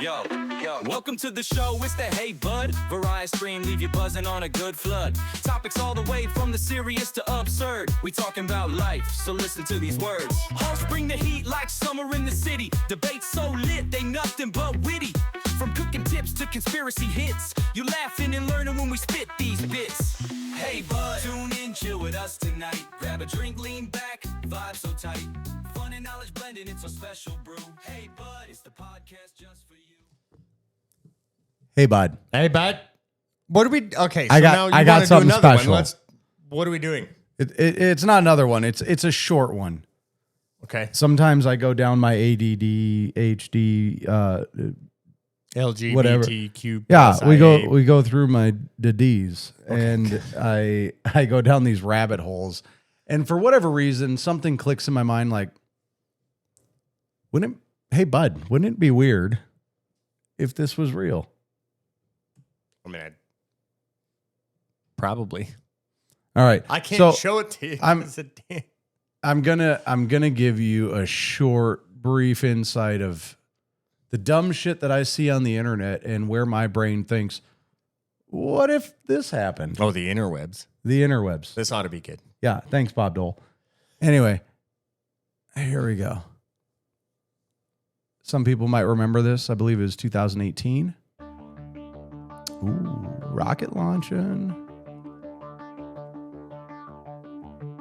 Yo, welcome to the show, it's the Hey Bud Variety stream, leave you buzzing on a good flood. Topics all the way from the serious to absurd. We talking about life, so listen to these words. Hosts bring the heat like summer in the city. Debates so lit, they nothing but witty. From cooking tips to conspiracy hits, you laughing and learning when we spit these bits. Hey Bud, tune in, chill with us tonight. Grab a drink, lean back, vibe so tight. Fun and knowledge blending, it's a special brew. Hey Bud, it's the podcast just for you. Hey, bud. Hey, bud. What are we? Okay, so I got- now you I got want to do something another special. one. What are we doing? It's not another one. It's a short one. Okay. Sometimes I go down my ADD, HD, LGBTQ. yeah. plus We go through the D's, and I go down these rabbit holes, and for whatever reason, something clicks in my mind. Like, hey, bud, wouldn't it be weird if this was real? I mean, probably. All right, I can't so show it to you. I'm gonna give you a short, brief insight of the dumb shit that I see on the internet and where my brain thinks, what if this happened? Oh, the interwebs. The interwebs. This ought to be good. Yeah, thanks, Bob Dole. Anyway, here we go. Some people might remember this. I believe it was 2018. Ooh, rocket launching.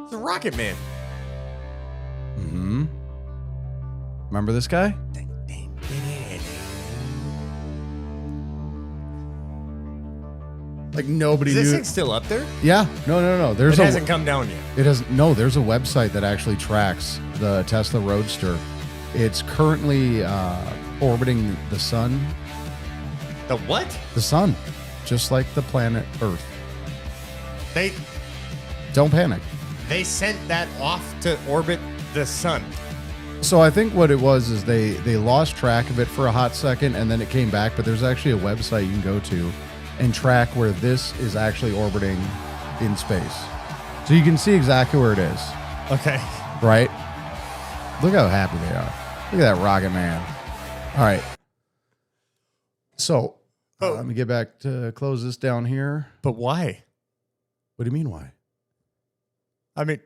It's a Rocketman. Mm-hmm. Remember this guy? Like nobody Is this knew. thing still up there? Yeah, no. It hasn't come down yet. It has no. There's a website that actually tracks the Tesla Roadster. It's currently orbiting the sun. The what? The sun, just like the planet Earth. They Don't panic. sent that off to orbit the sun. So I think what it was is they lost track of it for a hot second, and then it came back. But there's actually a website you can go to and track where this is actually orbiting in space, so you can see exactly where it is. Okay. Right? Look how happy they are. Look at that rocket man. All right. So let me get back to close this down here. But why? What do you mean, why? I mean,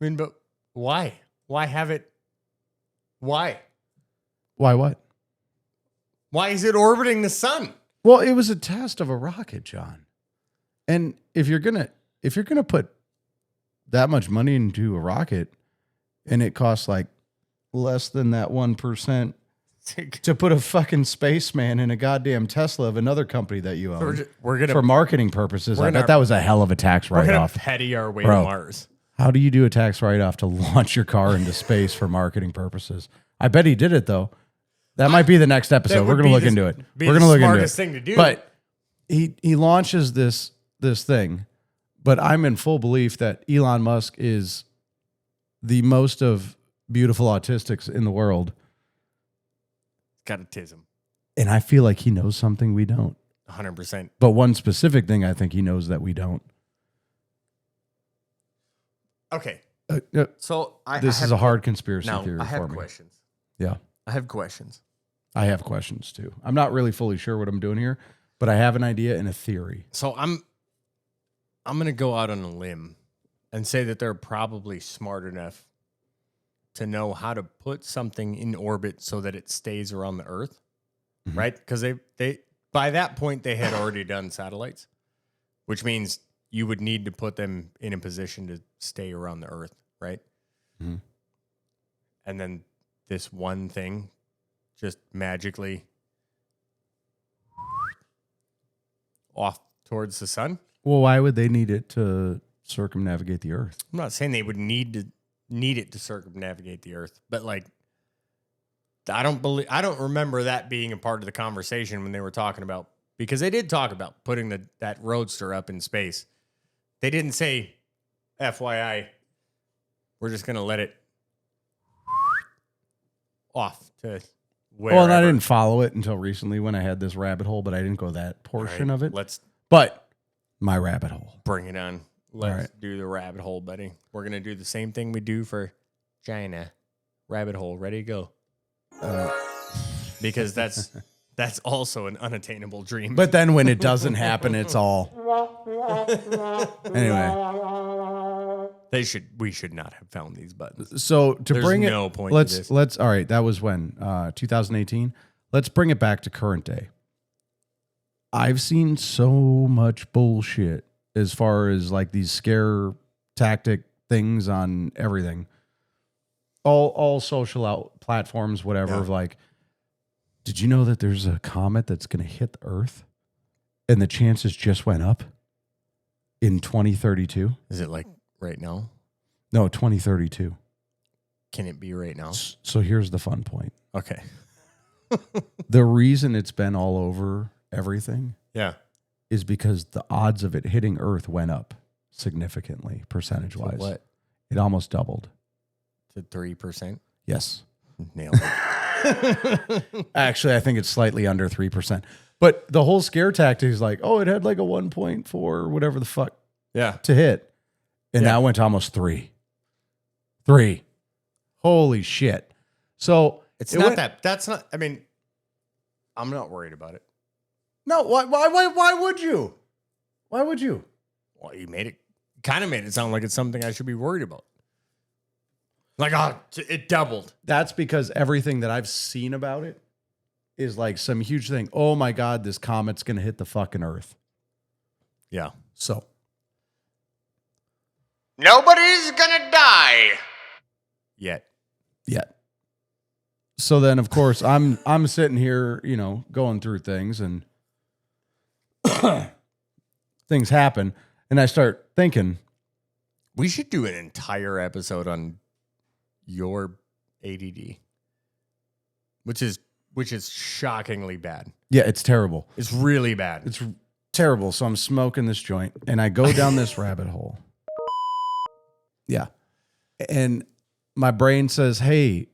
but why? Why have it? Why? Why what? Why is it orbiting the sun? Well, it was a test of a rocket, John. And if you're gonna put that much money into a rocket, and it costs like less than that 1% to put a fucking spaceman in a goddamn Tesla of another company that you own, We're gonna for marketing purposes, I gonna- bet that was a hell of a tax we're gonna write-off. petty our way Bro. to Mars. How do you do a tax write-off to launch your car into space for marketing purposes? I bet he did it though. That might be the next episode. We're going to look into it. We're going to look into it. Smartest thing to do. But he launches this thing, but I'm in full belief that Elon Musk is the most of beautiful autistics in the world. Got a tism. And I feel like he knows something we don't. 100%. But one specific thing I think he knows that we don't. Okay. So This is a hard conspiracy now, theory I have for me. questions. Yeah. I have questions. I have questions too. I'm not really fully sure what I'm doing here, but I have an idea and a theory. So I'm going to go out on a limb and say that they're probably smart enough to know how to put something in orbit so that it stays around the Earth, right? Because they by that point they had already done satellites, which means you would need to put them in a position to stay around the Earth, right? Mm-hmm. And then this one thing just magically off towards the sun. Well, why would they need it to circumnavigate the Earth? I'm not saying they would need it to circumnavigate the Earth, but like I don't remember that being a part of the conversation when they were talking about, because they did talk about putting that roadster up in space. They didn't say, FYI, we're just going to let it off to wherever. Well, and I didn't follow it until recently when I had this rabbit hole, but I didn't go that portion of it. Let's But my rabbit hole. bring it on. Let's right. do the rabbit hole, buddy. We're going to do the same thing we do for China. Rabbit hole. Ready to go. Because that's also an unattainable dream. But then when it doesn't happen, it's all. Anyway. We should not have found these buttons. So to There's bring it, no point to this. let's, all right, that was when, 2018. Let's bring it back to current day. I've seen so much bullshit as far as like these scare tactic things on everything. All social platforms, whatever, of like, did you know that there's a comet that's going to hit the Earth? And the chances just went up in 2032? Is it like right now? No, 2032. Can it be right now? So here's the fun point. Okay. The reason it's been all over everything is because the odds of it hitting Earth went up significantly, percentage-wise. So what? It almost doubled. To 3%? Yes. Nailed it. Actually, I think it's slightly under 3%. But the whole scare tactic is like, oh, it had like a 1.4 or whatever the fuck to hit. And now it went to almost 3. 3. Holy shit. So it's not that. That's not, I mean, I'm not worried about it. No, why would you? Why would you? Well, you kind of made it sound like it's something I should be worried about. Like, oh, it doubled. That's because everything that I've seen about it is like some huge thing. Oh my God, this comet's going to hit the fucking Earth. Yeah. So. Nobody's going to die. Yet. So then, of course, I'm sitting here, going through things and things happen. And I start thinking. We should do an entire episode on your ADD, which is shockingly bad. Yeah, it's terrible. It's really bad. It's terrible. So I'm smoking this joint and I go down this rabbit hole. Yeah. And my brain says, hey,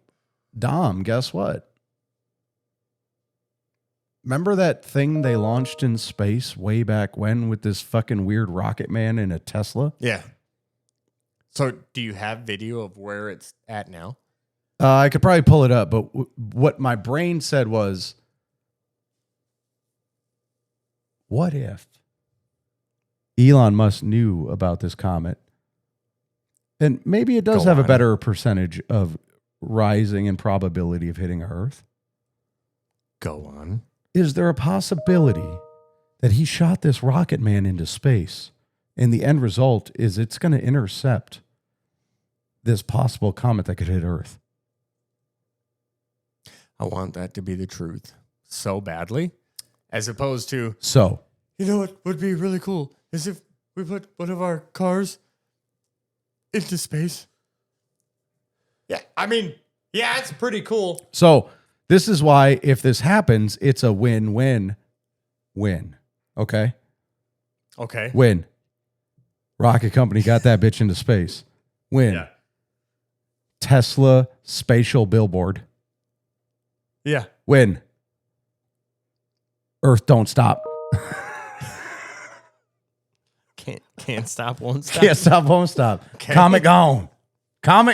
Dom, guess what? Remember that thing they launched in space way back when with this fucking weird Rocketman in a Tesla? Yeah. So do you have video of where it's at now? I could probably pull it up, but what my brain said was, what if Elon Musk knew about this comet? And maybe it does have a better percentage of rising in probability of hitting Earth. Go on. Is there a possibility that he shot this Rocketman into space and the end result is it's going to intercept this possible comet that could hit Earth? I want that to be the truth so badly, as opposed to, so, you know what would be really cool is if we put one of our cars into space. Yeah, I mean, yeah, it's pretty cool. So this is why if this happens, it's a win-win-win. Okay? Okay. Win. Rocket company got that bitch into space. Win. Yeah. Tesla spatial billboard. Yeah. Win. Earth don't stop. Can't stop, won't stop. Can't stop, won't stop. Okay. Comet gone. All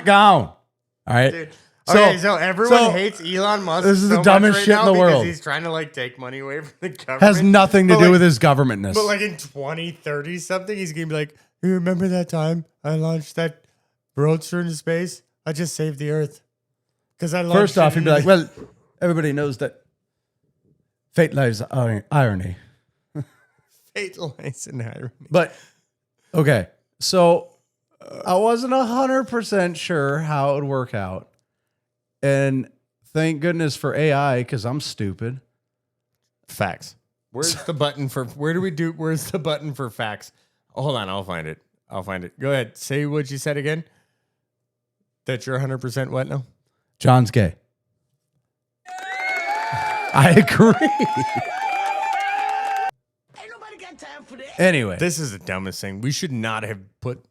right. Dude. Okay, so everyone hates Elon Musk. This is the dumbest shit in the world. He's trying to like take money away from the government. Has nothing to do with his governmentness. But like in 2030 something, he's gonna be like, you remember that time I launched that roadster into space? I just saved the Earth. Because I launched. First off, he'd be like, well, everybody knows that fate lies in irony. Fate lies in irony. But okay, so I wasn't 100% sure how it would work out. And thank goodness for AI, because I'm stupid. Facts. Where's the button for, where's the button for facts? Oh, hold on, I'll find it. Go ahead. Say what you said again. That you're 100% what now? John's gay. I agree. Ain't nobody got time for that. Anyway. This is the dumbest thing. We should not have put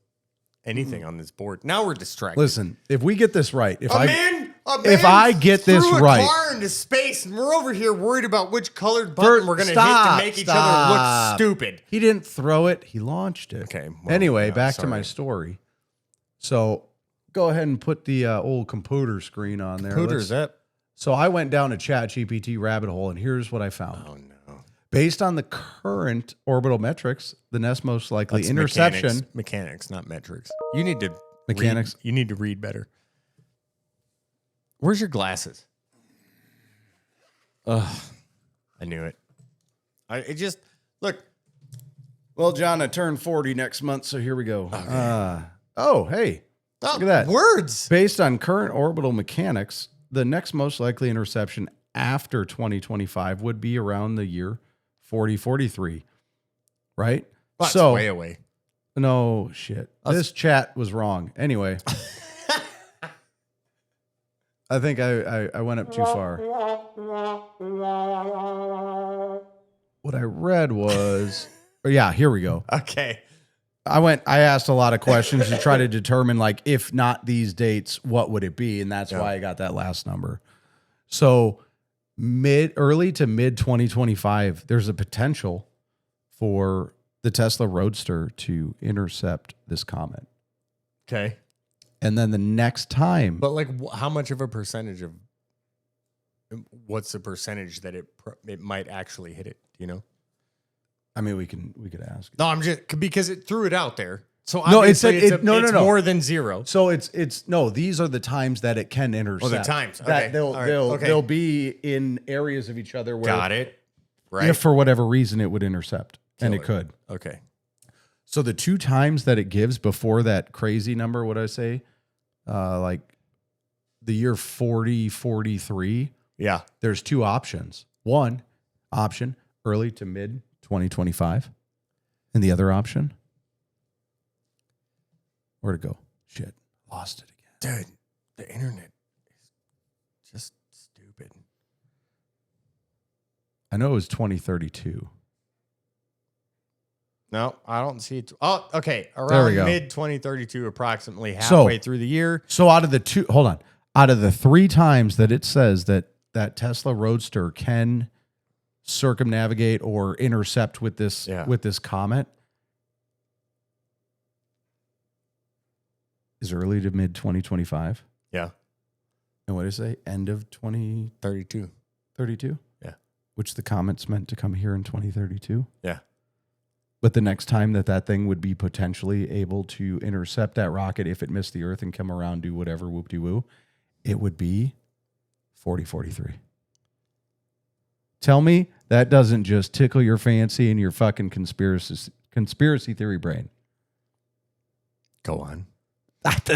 anything on this board. Now we're distracted. Listen, if we get this right, if I get this threw right, a car into space, and we're over here worried about which colored button we're going to hit to make each other look stupid. He didn't throw it; he launched it. Okay. Well, Anyway, back to my story. So, go ahead and put the old computer screen on there. Computer's up. So I went down a ChatGPT rabbit hole, and here's what I found. Oh no! Based on the current orbital metrics, the next most likely That's interception. mechanics, not metrics. You need to Mechanics. You need to read better. Where's your glasses? Ugh, I knew it. It just look. Well, John, I turned 40 next month, so here we go. Hey, look at that. Words. Based on current orbital mechanics, the next most likely interception after 2025 would be around the year 4043, right? That's so way away. No shit. This chat was wrong. Anyway, I think I went up too far. What I read was, yeah, here we go. Okay. I asked a lot of questions to try to determine, like, if not these dates, what would it be? And that's why I got that last number. So early to mid 2025, there's a potential for the Tesla Roadster to intercept this comet. Okay. And then the next time. But like, how much of a percentage of, what's the percentage that it might actually hit it? Do you know? I mean, we could ask. No, I'm just because it threw it out there. So no, obviously it's more than zero. So it's no. These are the times that it can intercept. Oh, the times. That Okay. they'll be in areas of each other where, Got it. Right. if for whatever reason it would intercept, and it could. Okay. So the 2 times that it gives before that crazy number, what I say, like the year 4043. Yeah. There's 2 options. One option, early to mid 2025, and the other option, where'd it go? Shit, lost it again. Dude, the internet is just stupid. I know it was 2032. No, I don't see it. Oh, okay. There we Around go. mid 2032, approximately halfway through the year. So out of the 3 times that it says that Tesla Roadster can circumnavigate or intercept with this comet, is early to mid 2025. Yeah. And what did it say? End of 32. 2032? Yeah. Which the comet's meant to come here in 2032. Yeah. But the next time that thing would be potentially able to intercept that rocket, if it missed the Earth and come around, do whatever whoop-de-woo, it would be 4043. Tell me that doesn't just tickle your fancy and your fucking conspiracy theory brain. Go on. That's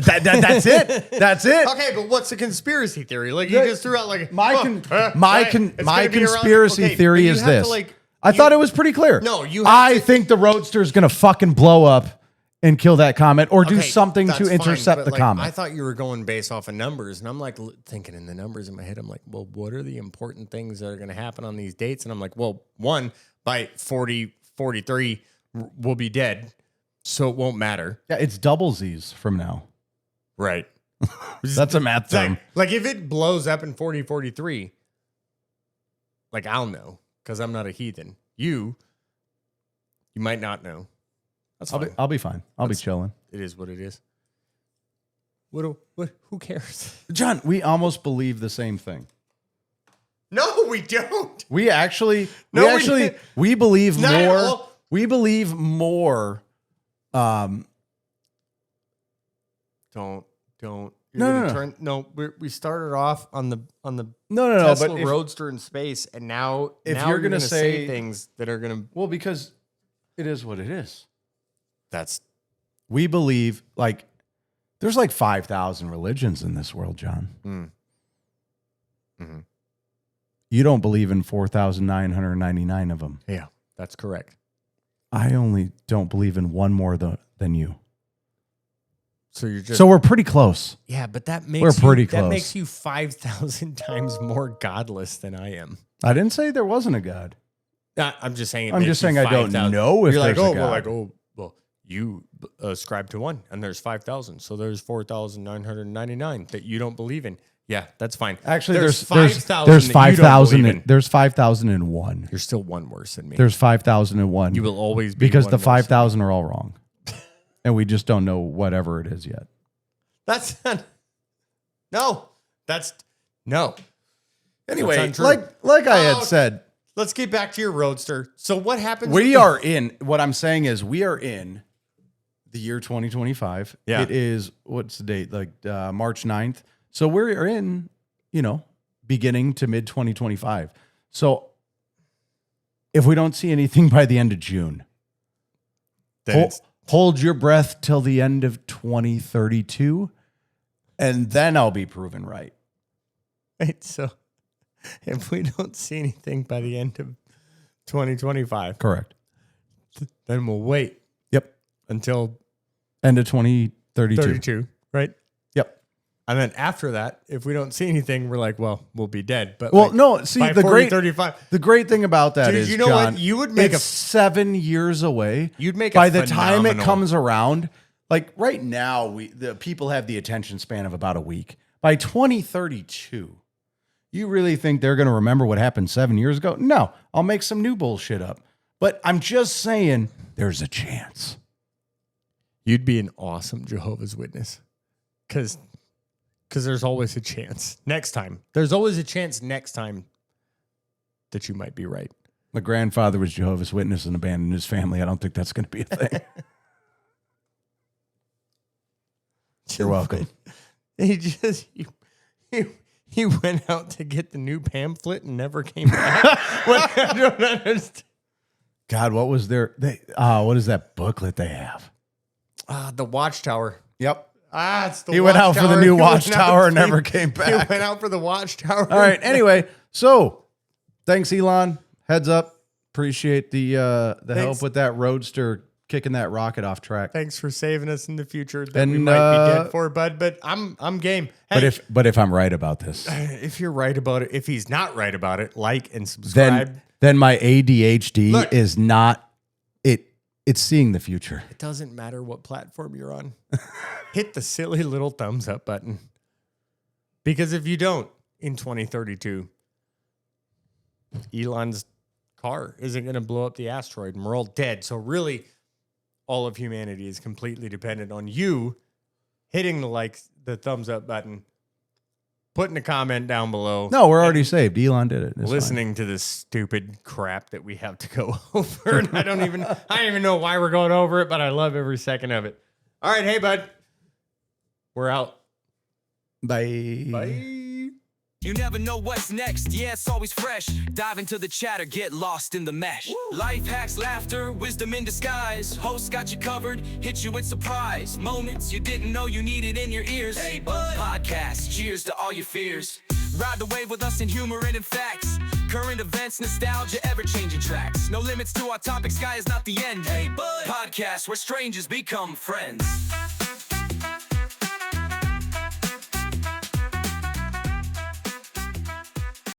it. That's it. Okay, but what's the conspiracy theory? Like, you just threw out like My conspiracy Okay, theory but you is have to, this. like, I thought it was pretty clear. No, I think the Roadster is going to fucking blow up and kill that comet, or do Okay, something that's to fine, intercept but, the like, comet. I thought you were going based off of numbers, and I'm like thinking in the numbers in my head. I'm like, well, what are the important things that are going to happen on these dates? And I'm like, well, one, by 43, we'll be dead, so it won't matter. Yeah, it's double Z's from now. Right. That's a math term. Like if it blows up in 43, like I'll know because I'm not a heathen. You might not know. That's fine. I'll be fine. I'll be chilling. It is what it is. What? Who cares? John, we almost believe the same thing. No, we don't. We actually, No, we believe Not at more. all. We believe more. Don't. You're gonna No. turn. No, we started off on the No. Tesla But Roadster in space, and now if you're gonna say say things that are gonna. well, because it is what it is. That's We believe like there's like 5,000 religions in this world, John. Mhm. You don't believe in 4,999 of them. yeah. That's correct. I only don't believe in one more than you. So you're just So we're pretty close. yeah, but that makes We're pretty that close. makes you 5,000 times more godless than I am. I didn't say there wasn't a God. I'm just saying. I'm just saying I don't know if you're like, there's a oh, God. well, you ascribe to one, and there's 5,000, so there's 4,999 that you don't believe in. Yeah, that's fine. Actually, there's 5,000. there's that you don't 5,000. believe in. There's 5,001. You're still one worse than me. There's 5,001. You will always be because one the worse than me. 5,000 are all wrong, and we just don't know whatever it is yet. That's not. No, that's no. Anyway, untrue. like I had Oh, said, let's get back to your Roadster. So what happens? we are in, what I'm saying is we are in the year 2025. Yeah. It is, what's the date? Like March 9th. So we're in, beginning to mid 2025. So if we don't see anything by the end of June, Then hold your breath till the end of 2032, and then I'll be proven right. wait, so if we don't see anything by the end of 2025, Correct. then we'll wait Yep. until End of 2032. 32, right? Yep. And then after that, if we don't see anything, we're like, well, we'll be dead. But Well, like, no, see, by the 40, 35, the great thing about that Dude, is, you know John, what? You would make it's 7 years away. You'd make by a the time it phenomenal- comes around. Like right now, the people have the attention span of about a week. By 2032, you really think they're going to remember what happened 7 years ago? No, I'll make some new bullshit up. But I'm just saying, there's a chance. you'd be an awesome Jehovah's Witness, because there's always a chance next time. There's always a chance next time that you might be right. My grandfather was Jehovah's Witness and abandoned his family. I don't think that's going to be a thing. You're welcome. He just he went out to get the new pamphlet and never came back. What? I don't understand. God, what was their? What is that booklet they have? The Watchtower. Yep. It's the He went out for the Watchtower. new He went Watchtower out- and never came He back. went out for the Watchtower. All right. Anyway, so thanks, Elon. Heads up. Appreciate the Thanks. help with that Roadster, kicking that rocket off track. Thanks for saving us in the future that we And, might be dead for, bud. But I'm game. Hey, But if I'm right about this, if you're right about it, if he's not right about it, like and subscribe. then my ADHD Look. is not it. It's seeing the future. It doesn't matter what platform you're on. Hit the silly little thumbs up button. Because if you don't, in 2032, Elon's car isn't going to blow up the asteroid and we're all dead. So really, all of humanity is completely dependent on you hitting the thumbs up button, putting a comment down below. No, we're already saved. Elon did it. It's fine. Listening to this stupid crap that we have to go over. And I don't even know why we're going over it, but I love every second of it. All right. Hey, bud. We're out. Bye. Bye. You never know what's next, yeah, it's always fresh. Dive into the chatter, get lost in the mesh. Life hacks, laughter, wisdom in disguise. Hosts got you covered, hit you with surprise. Moments you didn't know you needed in your ears. Hey, bud. Podcast, cheers to all your fears. Ride the wave with us in humor and in facts. Current events, nostalgia, ever-changing tracks. No limits to our topic, sky is not the end. Hey, bud. Podcast where strangers become friends.